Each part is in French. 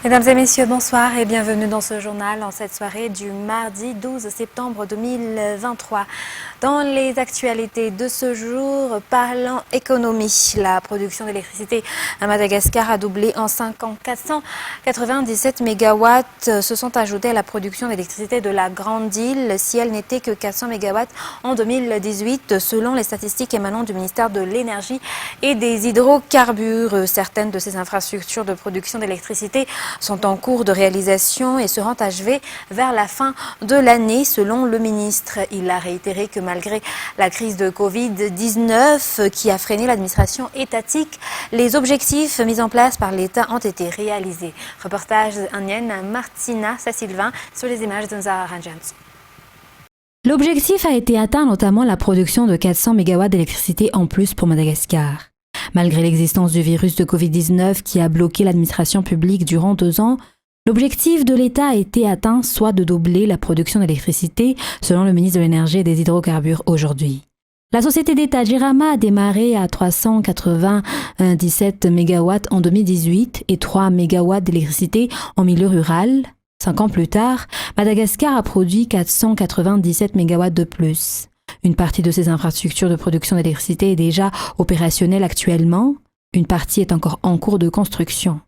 Mesdames et messieurs, bonsoir et bienvenue dans ce journal en cette soirée du mardi 12 septembre 2023. Dans les actualités de ce jour, parlant économie, la production d'électricité à Madagascar a doublé en 5 ans. 497 mégawatts se sont ajoutés à la production d'électricité de la Grande Île, si elle n'était que 400 mégawatts en 2018, selon les statistiques émanant du ministère de l'Énergie et des Hydrocarbures. Certaines de ces infrastructures de production d'électricité sont en cours de réalisation et seront achevées vers la fin de l'année, selon le ministre. Il a réitéré que malgré la crise de Covid-19 qui a freiné l'administration étatique, les objectifs mis en place par l'État ont été réalisés. Reportage indienne Martina Sassilvain sur les images de Zahra Ranjans. L'objectif a été atteint, notamment la production de 400 MW d'électricité en plus pour Madagascar. Malgré l'existence du virus de Covid-19 qui a bloqué l'administration publique durant 2 ans, l'objectif de l'État a été atteint, soit de doubler la production d'électricité, selon le ministre de l'Énergie et des Hydrocarbures aujourd'hui. La société d'État Jirama a démarré à 397 MW en 2018 et 3 MW d'électricité en milieu rural. 5 ans plus tard, Madagascar a produit 497 MW de plus. Une partie de ces infrastructures de production d'électricité est déjà opérationnelle actuellement. Une partie est encore en cours de construction.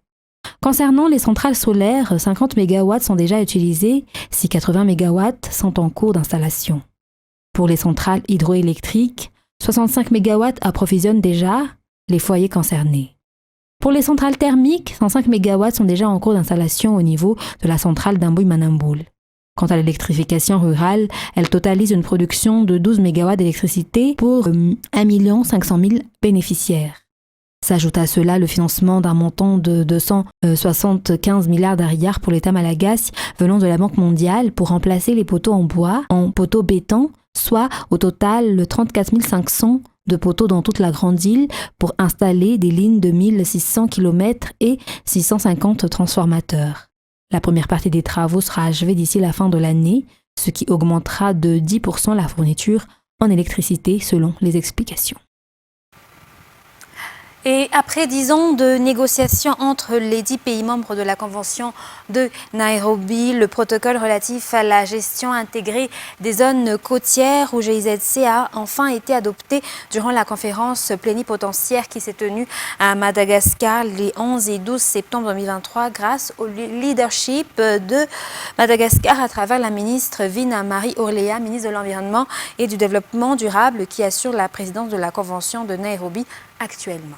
Concernant les centrales solaires, 50 MW sont déjà utilisées, si 80 MW sont en cours d'installation. Pour les centrales hydroélectriques, 65 MW approvisionnent déjà les foyers concernés. Pour les centrales thermiques, 105 MW sont déjà en cours d'installation au niveau de la centrale d'Ambouy-Manamboul. Quant à l'électrification rurale, elle totalise une production de 12 MW d'électricité pour 1 500 000 bénéficiaires. S'ajoute à cela le financement d'un montant de 275 milliards d'ariars pour l'État malagasy venant de la Banque mondiale pour remplacer les poteaux en bois en poteaux béton, soit au total 34 500 de poteaux dans toute la Grande Île pour installer des lignes de 1600 km et 650 transformateurs. La première partie des travaux sera achevée d'ici la fin de l'année, ce qui augmentera de 10% la fourniture en électricité selon les explications. Et après 10 ans de négociations entre les 10 pays membres de la Convention de Nairobi, le protocole relatif à la gestion intégrée des zones côtières ou GIZC a enfin été adopté durant la conférence plénipotentiaire qui s'est tenue à Madagascar les 11 et 12 septembre 2023 grâce au leadership de Madagascar à travers la ministre Vina Marie Orléa, ministre de l'Environnement et du Développement durable qui assure la présidence de la Convention de Nairobi actuellement.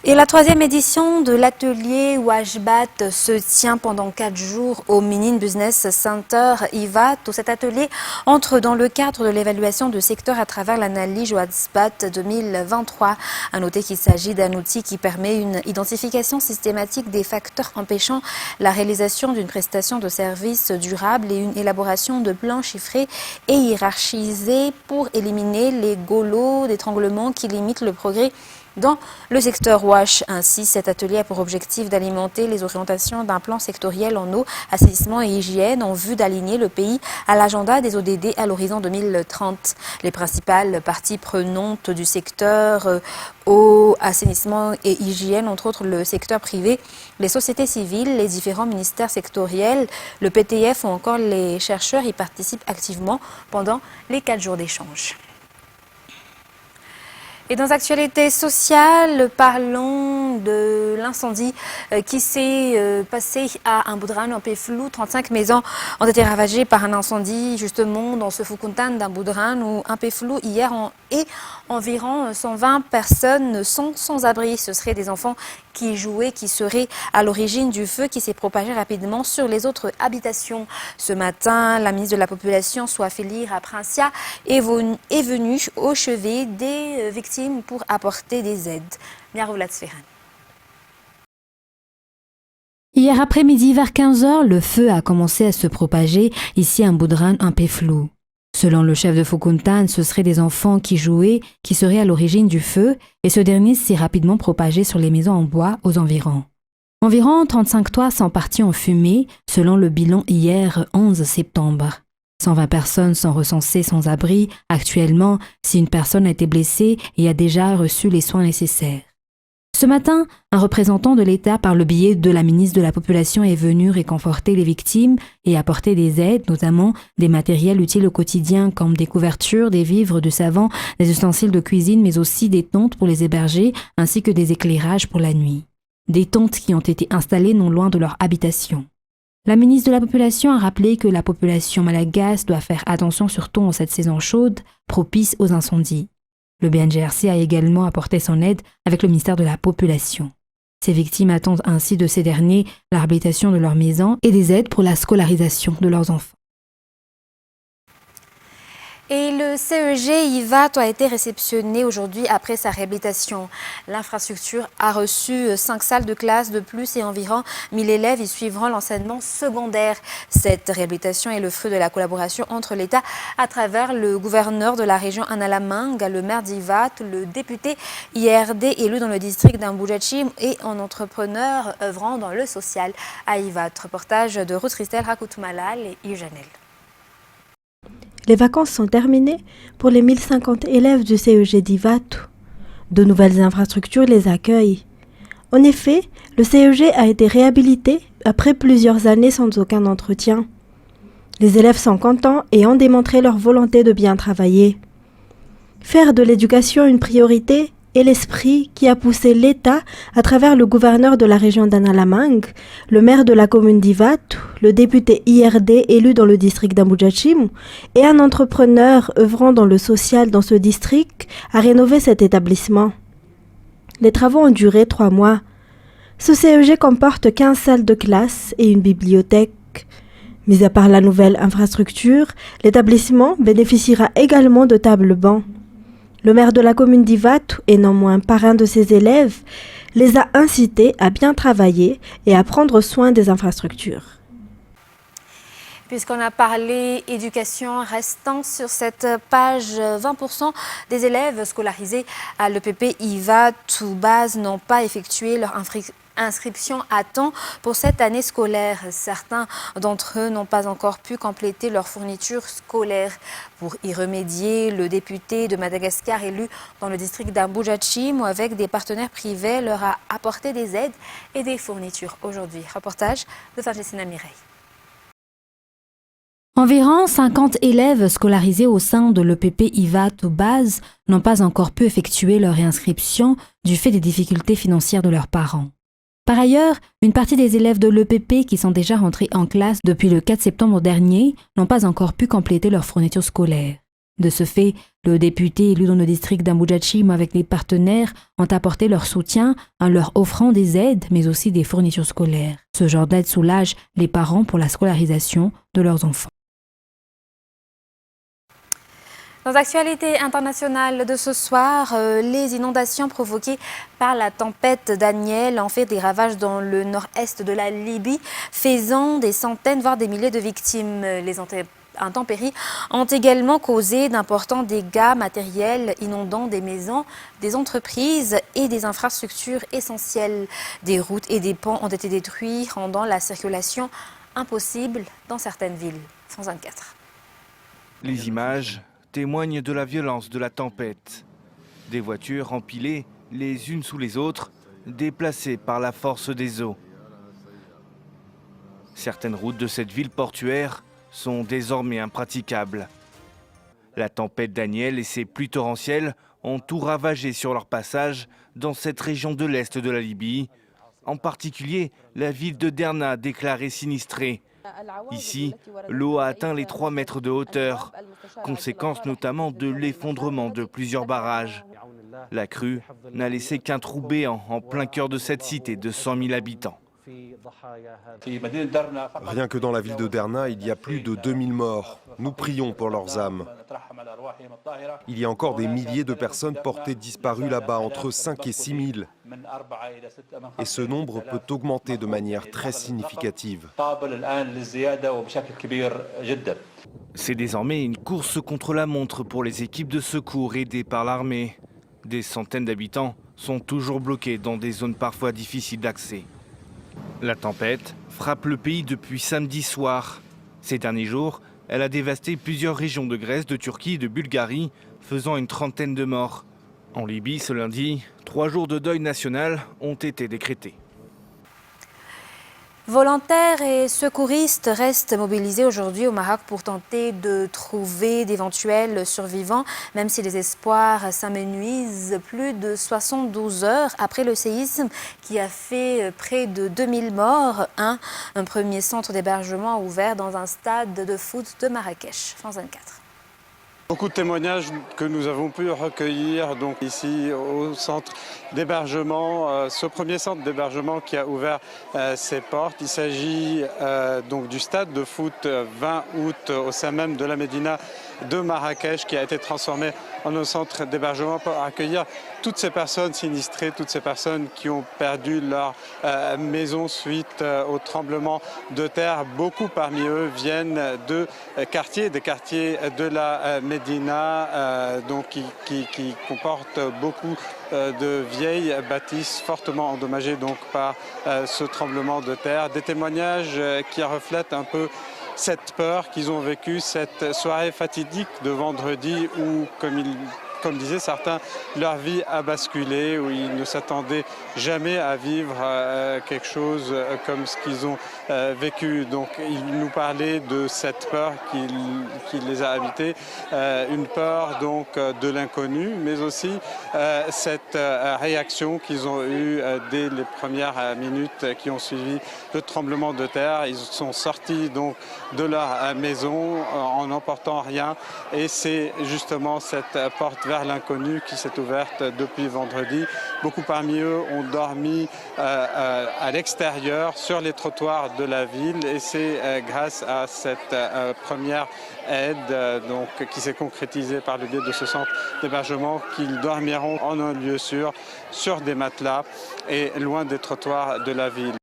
Et la 3e édition de l'atelier Washbat se tient pendant 4 jours au Minin Business Center IVAT. Cet atelier entre dans le cadre de l'évaluation de secteur à travers l'analyse Washbat 2023. À noter qu'il s'agit d'un outil qui permet une identification systématique des facteurs empêchant la réalisation d'une prestation de services durable et une élaboration de plans chiffrés et hiérarchisés pour éliminer les goulots d'étranglement qui limitent le progrès dans le secteur WASH. Ainsi, cet atelier a pour objectif d'alimenter les orientations d'un plan sectoriel en eau, assainissement et hygiène en vue d'aligner le pays à l'agenda des ODD à l'horizon 2030. Les principales parties prenantes du secteur eau, assainissement et hygiène, entre autres le secteur privé, les sociétés civiles, les différents ministères sectoriels, le PTF ou encore les chercheurs y participent activement pendant les 4 jours d'échange. Et dans l'actualité sociale, parlons de l'incendie qui s'est passé à Amboudran, en Péflou. 35 maisons ont été ravagées par un incendie justement dans ce Fukuntan d'Amboudran ou un Péflou hier et environ 120 personnes sont sans abri. Ce seraient des enfants qui jouaient, qui seraient à l'origine du feu qui s'est propagé rapidement sur les autres habitations. Ce matin, la ministre de la Population, Swafeli Raprincia, est venue au chevet des victimes pour apporter des aides. Miaroula Tsferan. Hier après-midi, vers 15h, le feu a commencé à se propager ici à Amboudran, un Péflou. Selon le chef de Fukuntan, ce seraient des enfants qui jouaient, qui seraient à l'origine du feu, et ce dernier s'est rapidement propagé sur les maisons en bois aux environs. Environ 35 toits sont partis en fumée, selon le bilan hier 11 septembre. 120 personnes sont recensées sans abri actuellement si une personne a été blessée et a déjà reçu les soins nécessaires. Ce matin, un représentant de l'État par le biais de la ministre de la Population est venu réconforter les victimes et apporter des aides, notamment des matériels utiles au quotidien comme des couvertures, des vivres, du savon, des ustensiles de cuisine, mais aussi des tentes pour les héberger ainsi que des éclairages pour la nuit. Des tentes qui ont été installées non loin de leur habitation. La ministre de la Population a rappelé que la population malagasy doit faire attention surtout en cette saison chaude, propice aux incendies. Le BNGRC a également apporté son aide avec le ministère de la Population. Ces victimes attendent ainsi de ces derniers la réhabilitation de leur maison et des aides pour la scolarisation de leurs enfants. Et le CEG IVAT a été réceptionné aujourd'hui après sa réhabilitation. L'infrastructure a reçu 5 salles de classe de plus et environ 1000 élèves y suivront l'enseignement secondaire. Cette réhabilitation est le fruit de la collaboration entre l'État à travers le gouverneur de la région Analamanga, le maire d'IVAT, le député IRD élu dans le district d'Amboujachim et un entrepreneur œuvrant dans le social à IVAT. Reportage de Ruth Christelle Rakoutmalal et Yves Janel. Les vacances sont terminées pour les 1050 élèves du CEG d'IVAT. De nouvelles infrastructures les accueillent. En effet, le CEG a été réhabilité après plusieurs années sans aucun entretien. Les élèves sont contents et ont démontré leur volonté de bien travailler. Faire de l'éducation une priorité est l'esprit qui a poussé l'État à travers le gouverneur de la région d'Analamang, le maire de la commune d'IVAT, le député IRD élu dans le district d'Amboujachim et un entrepreneur œuvrant dans le social dans ce district à rénover cet établissement. Les travaux ont duré 3 mois. Ce CEG comporte 15 salles de classe et une bibliothèque. Mis à part la nouvelle infrastructure, l'établissement bénéficiera également de tables-bancs. Le maire de la commune d'IVAT, et non moins parrain de ses élèves, les a incités à bien travailler et à prendre soin des infrastructures. Puisqu'on a parlé éducation, restant sur cette page, 20% des élèves scolarisés à l'EPP IVAT ou base n'ont pas effectué leur inscription à temps pour cette année scolaire. Certains d'entre eux n'ont pas encore pu compléter leur fourniture scolaire. Pour y remédier, le député de Madagascar élu dans le district d'Amboujachim ou avec des partenaires privés leur a apporté des aides et des fournitures aujourd'hui. Reportage de Farjessina Mireille. Environ 50 élèves scolarisés au sein de l'EPP IVAT ou base n'ont pas encore pu effectuer leur réinscription du fait des difficultés financières de leurs parents. Par ailleurs, une partie des élèves de l'EPP qui sont déjà rentrés en classe depuis le 4 septembre dernier n'ont pas encore pu compléter leur fourniture scolaire. De ce fait, le député élu dans le district d'Amboujachim avec les partenaires ont apporté leur soutien en leur offrant des aides mais aussi des fournitures scolaires. Ce genre d'aide soulage les parents pour la scolarisation de leurs enfants. Dans l'actualité internationale de ce soir, les inondations provoquées par la tempête Daniel ont fait des ravages dans le nord-est de la Libye, faisant des centaines voire des milliers de victimes. Les intempéries ont également causé d'importants dégâts matériels, inondant des maisons, des entreprises et des infrastructures essentielles. Des routes et des ponts ont été détruits, rendant la circulation impossible dans certaines villes. France 24. Les images témoignent de la violence de la tempête. Des voitures empilées les unes sous les autres, déplacées par la force des eaux. Certaines routes de cette ville portuaire sont désormais impraticables. La tempête Daniel et ses pluies torrentielles ont tout ravagé sur leur passage dans cette région de l'est de la Libye, en particulier la ville de Derna déclarée sinistrée. Ici, l'eau a atteint les 3 mètres de hauteur, conséquence notamment de l'effondrement de plusieurs barrages. La crue n'a laissé qu'un trou béant en plein cœur de cette cité de 100 000 habitants. Rien que dans la ville de Derna, il y a plus de 2000 morts. Nous prions pour leurs âmes. Il y a encore des milliers de personnes portées disparues là-bas, entre 5 et 6 000. Et ce nombre peut augmenter de manière très significative. C'est désormais une course contre la montre pour les équipes de secours aidées par l'armée. Des centaines d'habitants sont toujours bloqués dans des zones parfois difficiles d'accès. La tempête frappe le pays depuis samedi soir. Ces derniers jours, elle a dévasté plusieurs régions de Grèce, de Turquie et de Bulgarie, faisant une trentaine de morts. En Libye, ce lundi, 3 jours de deuil national ont été décrétés. Volontaires et secouristes restent mobilisés aujourd'hui au Maroc pour tenter de trouver d'éventuels survivants, même si les espoirs s'amenuisent plus de 72 heures après le séisme qui a fait près de 2000 morts. Un premier centre d'hébergement ouvert dans un stade de foot de Marrakech. France 24. Beaucoup de témoignages que nous avons pu recueillir donc ici au centre d'hébergement, ce premier centre d'hébergement qui a ouvert ses portes. Il s'agit donc du stade de foot 20 août au sein même de la Médina de Marrakech qui a été transformé en un centre d'hébergement pour accueillir toutes ces personnes sinistrées, toutes ces personnes qui ont perdu leur maison suite au tremblement de terre. Beaucoup parmi eux viennent de quartiers, des quartiers de la Médina, donc qui comportent beaucoup de vieilles bâtisses fortement endommagées donc par ce tremblement de terre. Des témoignages qui reflètent un peu cette peur qu'ils ont vécue, cette soirée fatidique de vendredi où, comme disaient certains, leur vie a basculé, où ils ne s'attendaient jamais à vivre quelque chose comme ce qu'ils ont vécu. Donc ils nous parlaient de cette peur qui les a habités, une peur donc de l'inconnu, mais aussi cette réaction qu'ils ont eue dès les premières minutes qui ont suivi le tremblement de terre. Ils sont sortis donc de leur maison en n'emportant rien, et c'est justement cette porte vers l'inconnu qui s'est ouverte depuis vendredi. Beaucoup parmi eux ont dormi à l'extérieur, sur les trottoirs de la ville, et c'est grâce à cette première aide donc, qui s'est concrétisée par le biais de ce centre d'hébergement qu'ils dormiront en un lieu sûr, sur des matelas et loin des trottoirs de la ville.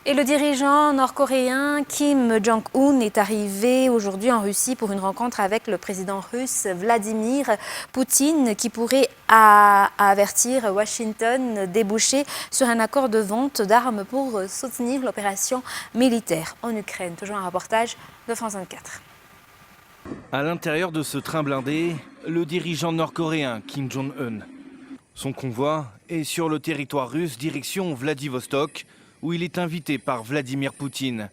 Et le dirigeant nord-coréen Kim Jong-un est arrivé aujourd'hui en Russie pour une rencontre avec le président russe Vladimir Poutine qui pourrait avertir Washington déboucher sur un accord de vente d'armes pour soutenir l'opération militaire en Ukraine. Toujours un reportage de France 24. À l'intérieur de ce train blindé, le dirigeant nord-coréen Kim Jong-un. Son convoi est sur le territoire russe, direction Vladivostok, où il est invité par Vladimir Poutine.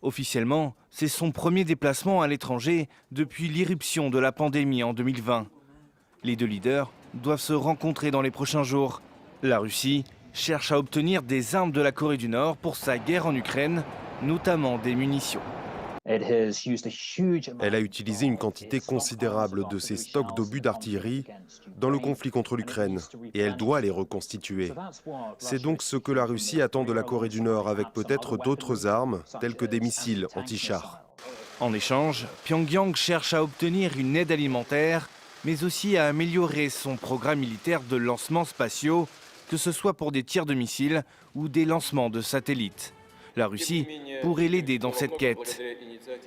Officiellement, c'est son premier déplacement à l'étranger depuis l'irruption de la pandémie en 2020. Les deux leaders doivent se rencontrer dans les prochains jours. La Russie cherche à obtenir des armes de la Corée du Nord pour sa guerre en Ukraine, notamment des munitions. Elle a utilisé une quantité considérable de ses stocks d'obus d'artillerie dans le conflit contre l'Ukraine, et elle doit les reconstituer. C'est donc ce que la Russie attend de la Corée du Nord, avec peut-être d'autres armes, telles que des missiles anti-chars. En échange, Pyongyang cherche à obtenir une aide alimentaire, mais aussi à améliorer son programme militaire de lancements spatiaux, que ce soit pour des tirs de missiles ou des lancements de satellites. La Russie pourrait l'aider dans cette quête.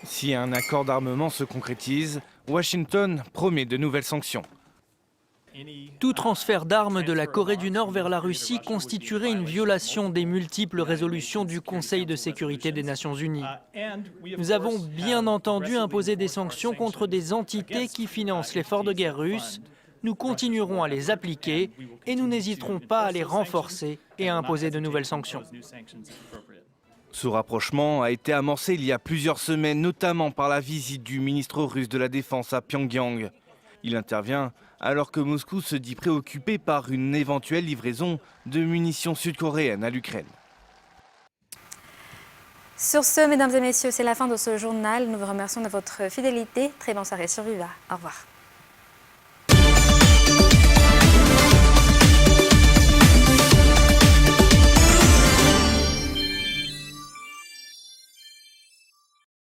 Si un accord d'armement se concrétise, Washington promet de nouvelles sanctions. Tout transfert d'armes de la Corée du Nord vers la Russie constituerait une violation des multiples résolutions du Conseil de sécurité des Nations Unies. Nous avons bien entendu imposer des sanctions contre des entités qui financent l'effort de guerre russe. Nous continuerons à les appliquer et nous n'hésiterons pas à les renforcer et à imposer de nouvelles sanctions. Ce rapprochement a été amorcé il y a plusieurs semaines, notamment par la visite du ministre russe de la Défense à Pyongyang. Il intervient alors que Moscou se dit préoccupé par une éventuelle livraison de munitions sud-coréennes à l'Ukraine. Sur ce, mesdames et messieurs, c'est la fin de ce journal. Nous vous remercions de votre fidélité. Très bonne soirée sur Viva. Au revoir.